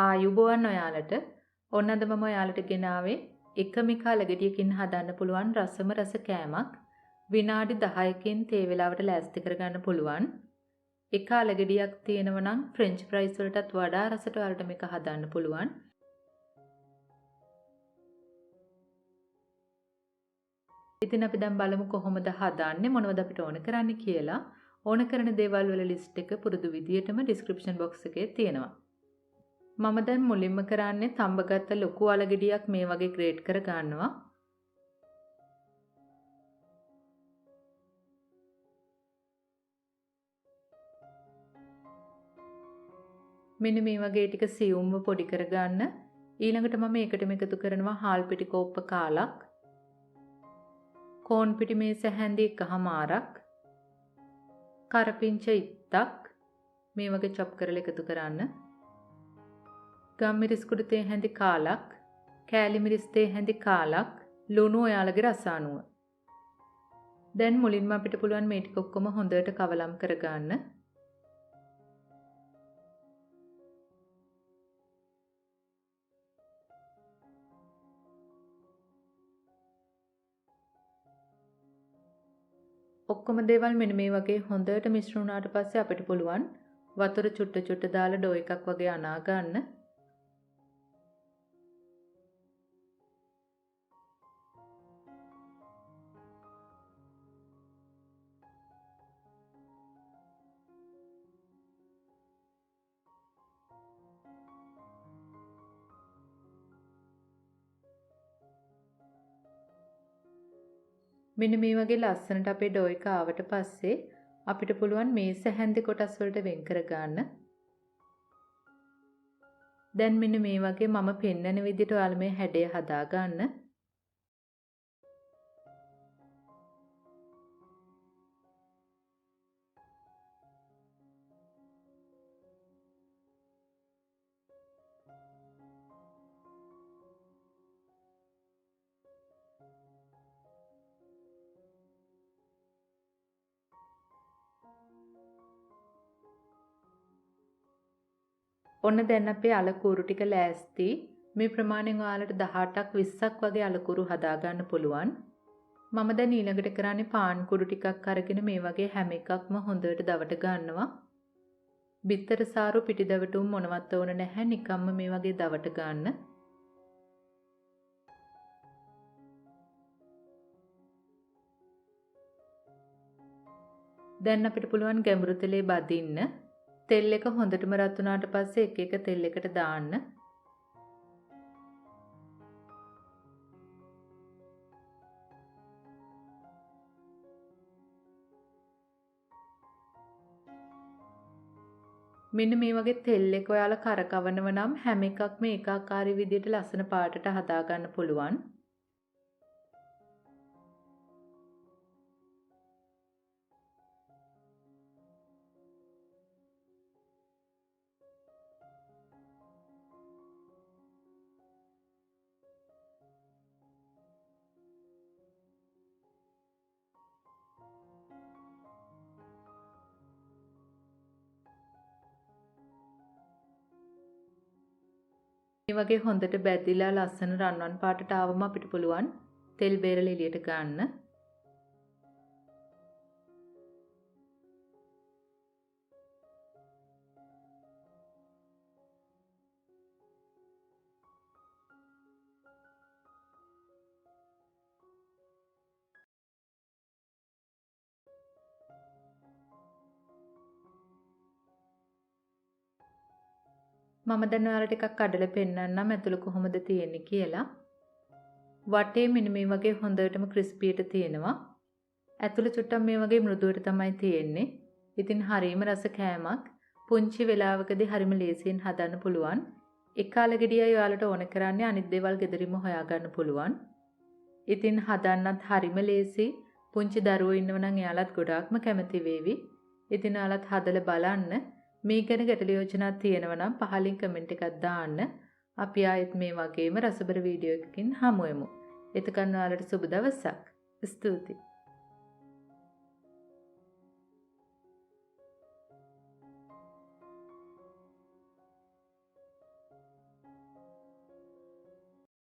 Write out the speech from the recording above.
ආයුබෝවන් ඔයාලට. ඔන්න අද මම ඔයාලට ගෙනාවේ එක මිකා ලැගඩියකින් හදන්න පුළුවන් රසම රස කෑමක්. විනාඩි 10කින් තේ වේලාවට ලෑස්ති කරගන්න පුළුවන්. එක ලැගඩියක් තියෙනවා නම් ෆ්‍රෙන්ච් ෆ්‍රයිස් වලටත් වඩා රසට ඔයාලට මේක හදන්න පුළුවන්. ඉතින් අපි දැන් බලමු කොහොමද හදන්නේ, මොනවද අපිට ඕන කරන්නේ කියලා. ඕන කරන දේවල් වල ලිස්ට් එක පුරුදු විදියටම ඩිස්ක්‍රිප්ෂන් බොක්ස් එකේ තියෙනවා. මම දැන් මුලින්ම කරන්නේ තඹගත්ත ලොකු අලගෙඩියක් මේ වගේ ග්‍රේට් කර ගන්නවා. මෙන්න මේ වගේ ටික සියුම්ව පොඩි කර ගන්න. ඊළඟට මම ඒකටම එකතු කරනවා හාල් පිටි කෝප්ප කාලක්, කෝන් පිටි මේස හැන්දි එකහමාරක්, කරපිංච ඉත්තක් මේ වගේ චොප් කරලා එකතු කරන්න. ගම්මිරිස් කුඩු තේ හැඳි කාලක්, කෑලි මිරිස් තේ හැඳි කාලක්, ලුණු ඔයාලගේ රස අනුව. දැන් මුලින්ම අපිට පුළුවන් මේ ටික ඔක්කොම හොඳට කවලම් කරගන්න. ඔක්කොම දේවල් මෙන්න මේ වගේ හොඳට මිශ්‍ර වුණාට පස්සේ අපිට පුළුවන් වතුර චුට්ට චුට්ට දාලා ඩෝ එකක් වගේ අනා ගන්න. මෙන්න මේ වගේ ලස්සනට අපේ ඩෝ එක ආවට පස්සේ අපිට පුළුවන් මේස හැන්දි කොටස් වලට වෙන් කර ගන්න. දැන් මෙන්න මේ වගේ මම පෙන්නන විදිහට ඔයාලා මේ හැඩය හදා ගන්න. ඔන්න දැන් අපේ අලකූරු ටික ලෑස්ති. මේ ප්‍රමාණයෙන් ඔයාලට 18ක් 20ක් වගේ අලකූරු හදා ගන්න පුළුවන්. මම දැන් ඊළඟට කරන්නේ පාන් කුඩු ටිකක් අරගෙන මේ වගේ හැම එකක්ම හොඳට දවට ගන්නවා. බිත්තර සාරු පිටි දවටුම් මොනවත් ඕන නැහැ, නිකම්ම මේ වගේ දවට ගන්න. දැන් අපිට පුළුවන් ගැඹුරු තෙලේ බදින්න. තෙල් එක හොඳටම රත් වුණාට පස්සේ එක එක තෙල් එකට දාන්න. මෙන්න මේ වගේ තෙල් එක ඔයාලා කරකවනව නම් හැම එකක්ම ඒකාකාරී විදිහට ලස්සන පාටට හදා ගන්න පුළුවන්. මේ වගේ හොඳට බැදිලා ලස්සන රන්වන් පාටට ආවම අපිට පුළුවන් තෙල් බේරලා එළියට ගන්න. මම දැන් ඔයාලට ටිකක් කඩලා පෙන්නන්නම් ඇතුළ කොහොමද තියෙන්නේ කියලා. වටේ මෙන්න මේ වගේ හොඳටම ක්‍රිස්පියට තියෙනවා. ඇතුළ චුට්ටක් මේ වගේ මෘදුවට තමයි තියෙන්නේ. ඉතින් හරීම රස කෑමක්. පුංචි වෙලාවකදී හරිම ලේසියෙන් හදන්න පුළුවන්. එක අලගෙඩියයි ඔයාලට ඕන කරන්නේ, අනිත් දේවල් ගෙදරින්ම හොයාගන්න පුළුවන්. ඉතින් හදන්නත් හරිම ලේසි. පුංචි දරුවෝ ඉන්නව නම් එයාලත් ගොඩාක්ම කැමති වේවි. ඉතින් ඔයාලත් හදලා බලන්න. මේ ගැන ගැටළු යෝජනා තියෙනවා නම් පහලින් කමෙන්ට් එකක් දාන්න. අපි ආයෙත් මේ වගේම රසබර වීඩියෝ එකකින් හමු වෙමු. එතකන් ඔයාලට සුබ දවසක්. ස්තුතියි.